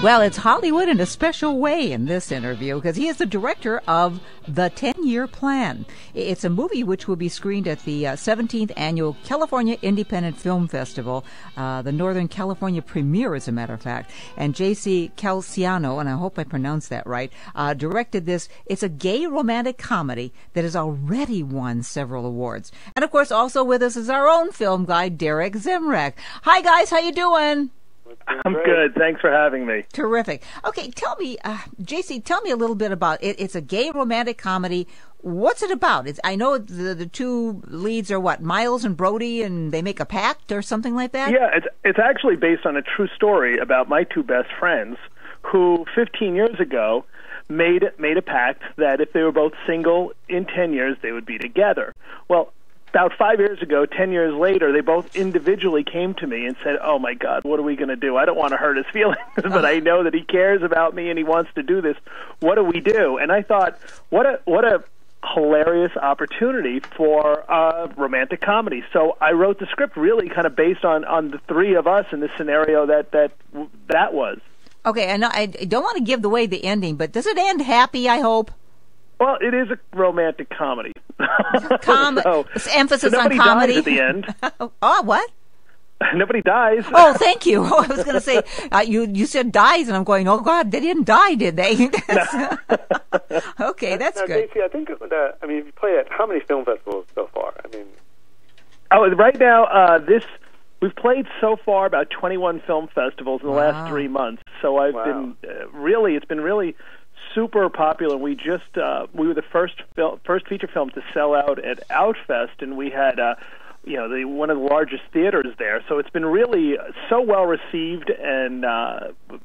Well, it's Hollywood in a special way in this interview because he is the director of The 10-Year Plan. It's a movie which will be screened at the 17th Annual California Independent Film Festival, the Northern California premiere, as a matter of fact. And J.C. Calciano, and I hope I pronounced that right, directed this. It's a gay romantic comedy that has already won several awards. And, of course, also with us is our own film guy, Derek Zemrak. Hi, guys. How you doing? I'm good. Thanks for having me. Terrific. Okay, tell me, JC, tell me a little bit about it. It's a gay romantic comedy. What's it about? I know the two leads are what, Miles and Brody, and they make a pact or something like that? Yeah, it's actually based on a true story about my two best friends who 15 years ago made a pact that if they were both single in 10 years, they would be together. Well, about 5 years ago, 10 years later, they both individually came to me and said, oh, my God, what are we going to do? I don't want to hurt his feelings, but I know that he cares about me and he wants to do this. What do we do? And I thought, what a hilarious opportunity for a romantic comedy. So I wrote the script really kind of based on the three of us in the scenario that was. Okay, and I don't want to give away the ending, but does it end happy, I hope? Well, it is a romantic comedy. Emphasis on comedy. Nobody dies at the end. Oh, what? Nobody dies. Oh, thank you. I was going to say, you said dies, and I'm going, oh, God, they didn't die, did they? Okay, that's good. JC, I think you play at how many film festivals so far? Right now, we've played so far about 21 film festivals in the last 3 months. So been it's been really super popular. We were the first feature film to sell out at Outfest, and we had one of the largest theaters there. So it's been really so well received, and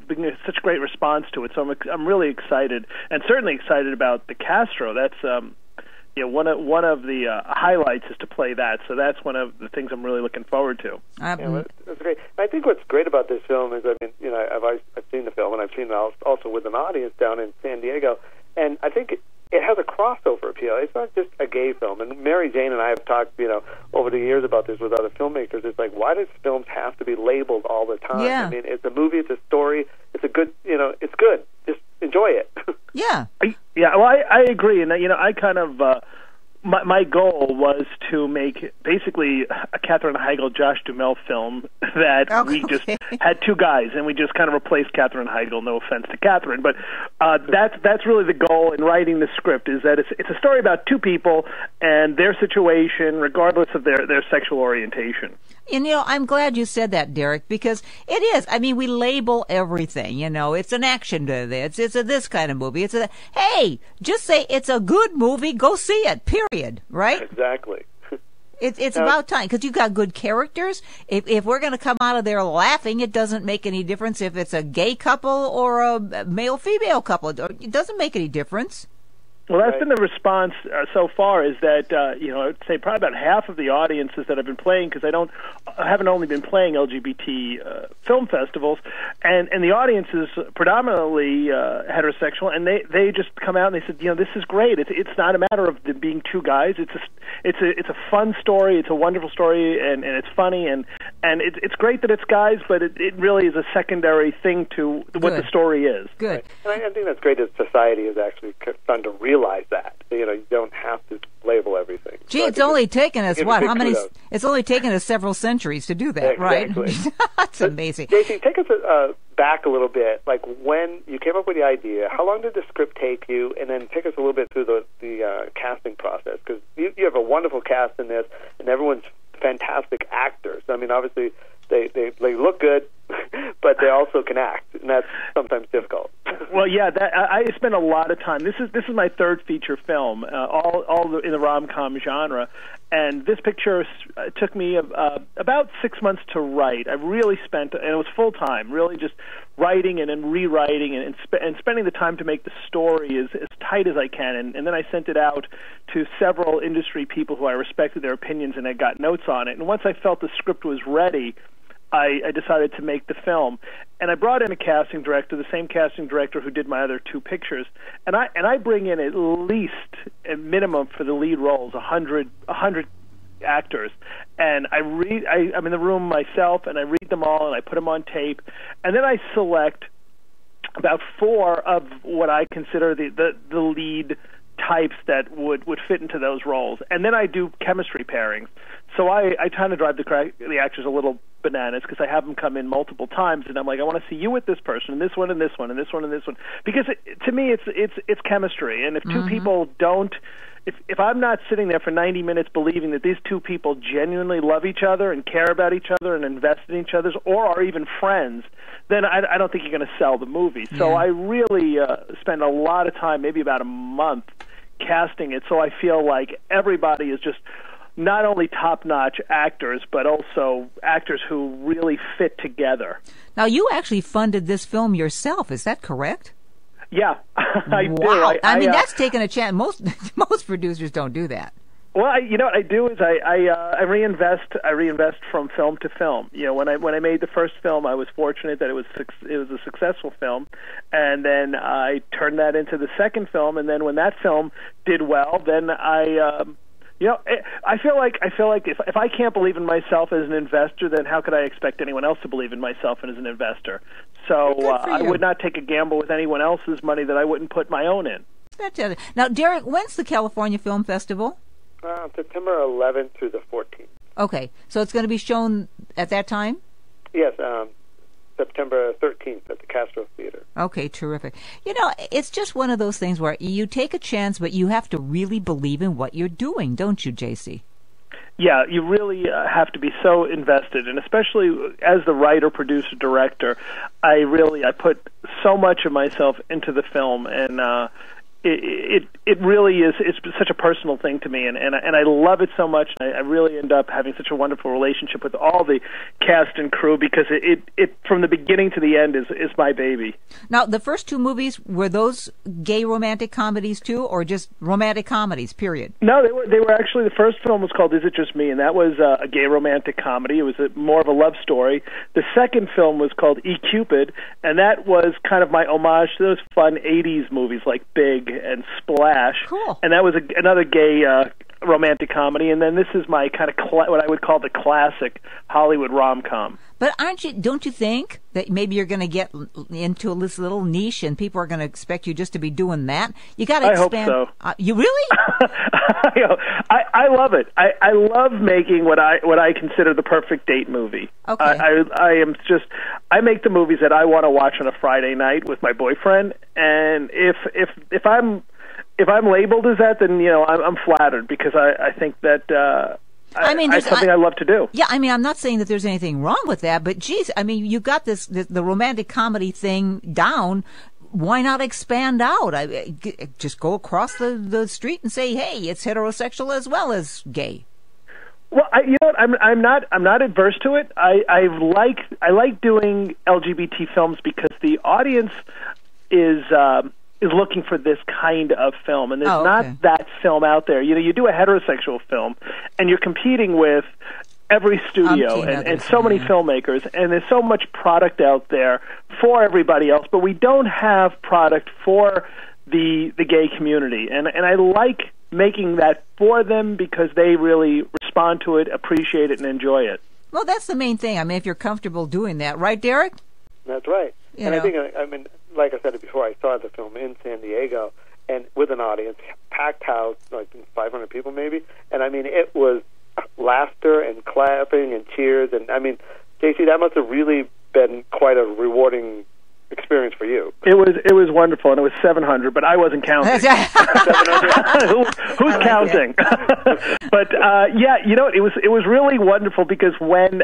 been such a great response to it. So I'm really excited, and certainly excited about the Castro. That's one of the highlights is to play that. So that's one of the things I'm really looking forward to. That's great. I think what's great about this film is, I've seen the film, and I've seen it also with an audience down in San Diego, and I think it has a crossover appeal. It's not just a gay film. And Mary Jane and I have talked, over the years about this with other filmmakers. It's like, why does films have to be labeled all the time? Yeah. I mean, it's a movie, it's a story, it's a good, it's good. Just enjoy it. Yeah. Yeah, well, I agree. And, I kind of, my goal was to make basically a Katherine Heigl, Josh Duhamel film that we just had two guys, and we just kind of replaced Katherine Heigl. No offense to Katherine, but that's really the goal in writing the script, is that it's a story about two people and their situation, regardless of their sexual orientation. And, I'm glad you said that, Derek, because it is. I mean, we label everything, It's an action movie. It's a this kind of movie. Hey, just say it's a good movie. Go see it, period, right? Exactly. It's about time, because you've got good characters. If we're going to come out of there laughing, it doesn't make any difference if it's a gay couple or a male-female couple. It doesn't make any difference. Well, that's been the response so far, is that, I'd say probably about half of the audiences that have been playing, because I haven't only been playing LGBT film festivals, and the audience is predominantly heterosexual, and they just come out and they said, this is great. It's not a matter of them being two guys. It's a fun story. It's a wonderful story, and it's funny, and it's great that it's guys, but it really is a secondary thing to what the story is. Good. Right. And I think that's great that society has actually starting to realize that. You don't have to label everything. Gee, it's only taken us, how many? It's only taken us several centuries to do that, exactly. Right? That's amazing. JC, take us back a little bit. Like, when you came up with the idea, how long did the script take you? And then take us a little bit through the casting process, because you have a wonderful cast in this, and everyone's fantastic actors. I mean, obviously, they look good, but they also can act, and that's sometimes difficult. Well, yeah, I spent a lot of time. This is my third feature film, all in the rom-com genre, and this picture took me about 6 months to write. I really spent, and it was full time, really just writing and then rewriting and spending the time to make the story as tight as I can, and then I sent it out to several industry people who I respected their opinions, and I got notes on it. And once I felt the script was ready, I decided to make the film, and I brought in a casting director, the same casting director who did my other two pictures, and I bring in at least a minimum for the lead roles 100 actors, and I'm in the room myself, and I read them all, and I put them on tape, and then I select about 4 of what I consider the lead types that would fit into those roles. And then I do chemistry pairings. So I kind of drive the actors a little bananas because I have them come in multiple times, and I'm like, I want to see you with this person, and this one, and this one, and this one, and this one. Because to me, it's chemistry. And if two people don't, if I'm not sitting there for 90 minutes believing that these two people genuinely love each other and care about each other and invest in each other's, or are even friends, then I don't think you're going to sell the movie. So I really spend a lot of time, maybe about a month, casting it, so I feel like everybody is just not only top-notch actors, but also actors who really fit together. Now, you actually funded this film yourself, is that correct? Yeah, I do. Wow. I mean, that's taking a chance. Most producers don't do that. Well, you know what I do is I reinvest. I reinvest from film to film. You know, when I made the first film, I was fortunate that it was a successful film, and then I turned that into the second film. And then when that film did well, then I feel like if I can't believe in myself as an investor, then how could I expect anyone else to believe in myself as an investor? So I would not take a gamble with anyone else's money that I wouldn't put my own in. Now, Derek, when's the California Film Festival? September 11th through the 14th. Okay, so it's going to be shown at that time? Yes, September 13th at the Castro Theater. Okay, terrific. You know, it's just one of those things where you take a chance, but you have to really believe in what you're doing, don't you, JC? Yeah, you really have to be so invested, and especially as the writer, producer, director, I put so much of myself into the film, and it really is. It's such a personal thing to me, and I love it so much. I really end up having such a wonderful relationship with all the cast and crew because it from the beginning to the end is my baby. Now, the first 2 movies, were those gay romantic comedies too, or just romantic comedies? Period. No, they were actually. The first film was called Is It Just Me, and that was a gay romantic comedy. It was more of a love story. The second film was called E Cupid, and that was kind of my homage to those fun '80s movies like Big and Splash. Cool. And that was another gay romantic comedy. And then this is my kind of what I would call the classic Hollywood rom-com. But don't you think that maybe you're going to get into this little niche and people are going to expect you just to be doing that? You got to expand. I hope so. You really? I love it. I love making what I consider the perfect date movie. Okay. I make the movies that I want to watch on a Friday night with my boyfriend, and if I'm labeled as that, then I'm flattered because I think that. It's something I love to do. Yeah, I mean, I'm not saying that there's anything wrong with that, but geez, I mean, you got the romantic comedy thing down. Why not expand out? Just go across the street and say, hey, it's heterosexual as well as gay. Well, I'm not adverse to it. I like doing LGBT films because the audience is looking for this kind of film, and there's not that film out there. You do a heterosexual film, and you're competing with every studio and so many filmmakers, and there's so much product out there for everybody else, but we don't have product for the gay community, and I like making that for them because they really respond to it, appreciate it, and enjoy it. Well, that's the main thing. I mean, if you're comfortable doing that, right, Derek? That's right. I think, like I said it before, I saw the film in San Diego, and with an audience, packed house, like 500 people maybe, and I mean, it was laughter and clapping and cheers, and I mean, JC, that must have really been quite a rewarding experience for you. It was wonderful, and it was 700, but I wasn't counting. 700? Who's counting? But it was really wonderful because when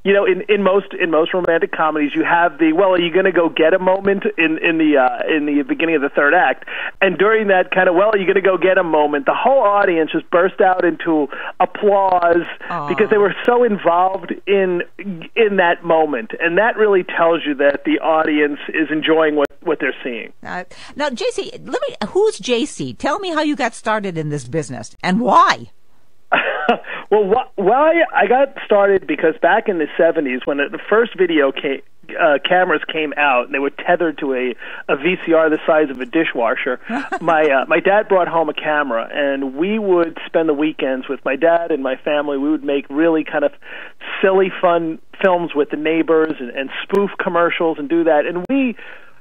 in most romantic comedies you have are you going to go get a moment in the beginning of the third act, and during that kind of are you going to go get a moment, the whole audience just burst out into applause because they were so involved in that moment, and that really tells you that the audience is enjoying what they're seeing. Now, JC, who's JC? Tell me how you got started in this business and why. Well, I got started because back in the 70s when the first video cameras came out, and they were tethered to a VCR the size of a dishwasher. My dad brought home a camera, and we would spend the weekends with my dad and my family. We would make really kind of silly, fun films with the neighbors and spoof commercials and do that. And we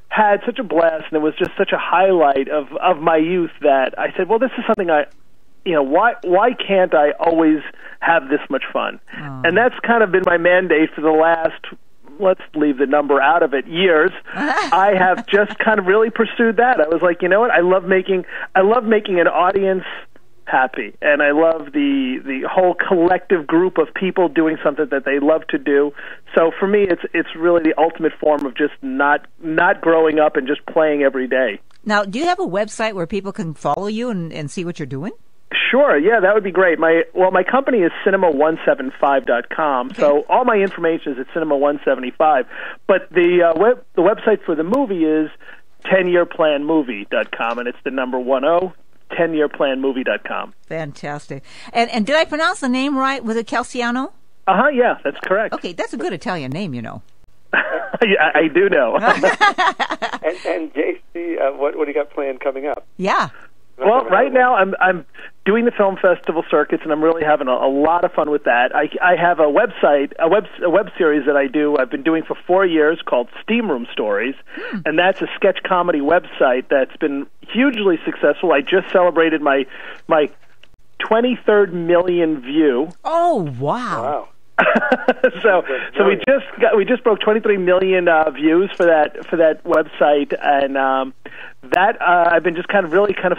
had such a blast, and it was just such a highlight of my youth that I said, well, this is something why can't I always have this much fun? Oh. And that's kind of been my mandate for the last, let's leave the number out of it, years. I have just kind of really pursued that. I was like, you know what? I love making an audience happy, and I love the whole collective group of people doing something that they love to do. So for me, it's really the ultimate form of just not growing up and just playing every day. Now, do you have a website where people can follow you and see what you're doing? Sure, yeah, that would be great. My company is cinema175.com, okay. So all my information is at cinema175. But the website for the movie is 10yearplanmovie.com, and it's the number 10, 10yearplanmovie.com. Fantastic. And did I pronounce the name right? Was it Calciano? Yeah, that's correct. Okay, that's a good Italian name, you know. Yeah, I do know. and JC, what do you got planned coming up? Yeah. Well, right now I'm doing the film festival circuits, and I'm really having a lot of fun with that. I have a website, a web series that I do. I've been doing for 4 years called Steam Room Stories, and that's a sketch comedy website that's been hugely successful. I just celebrated my 23rd million view. Oh, wow. so we just broke 23 million views for that website, and that I've been just kind of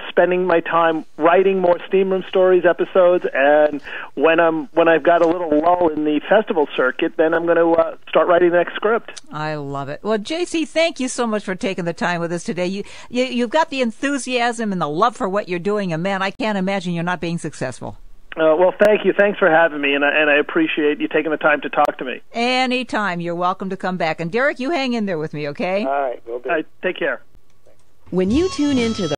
spending my time writing more Steam Room Stories episodes, and when I've got a little lull in the festival circuit, then I'm going to start writing the next script. I love it. Well, JC, thank you so much for taking the time with us today. You've got the enthusiasm and the love for what you're doing, and man, I can't imagine you're not being successful. Well, thank you. Thanks for having me, and I appreciate you taking the time to talk to me. Anytime. You're welcome to come back. And Derek, you hang in there with me, okay? All right, will do. Take care. When you tune into the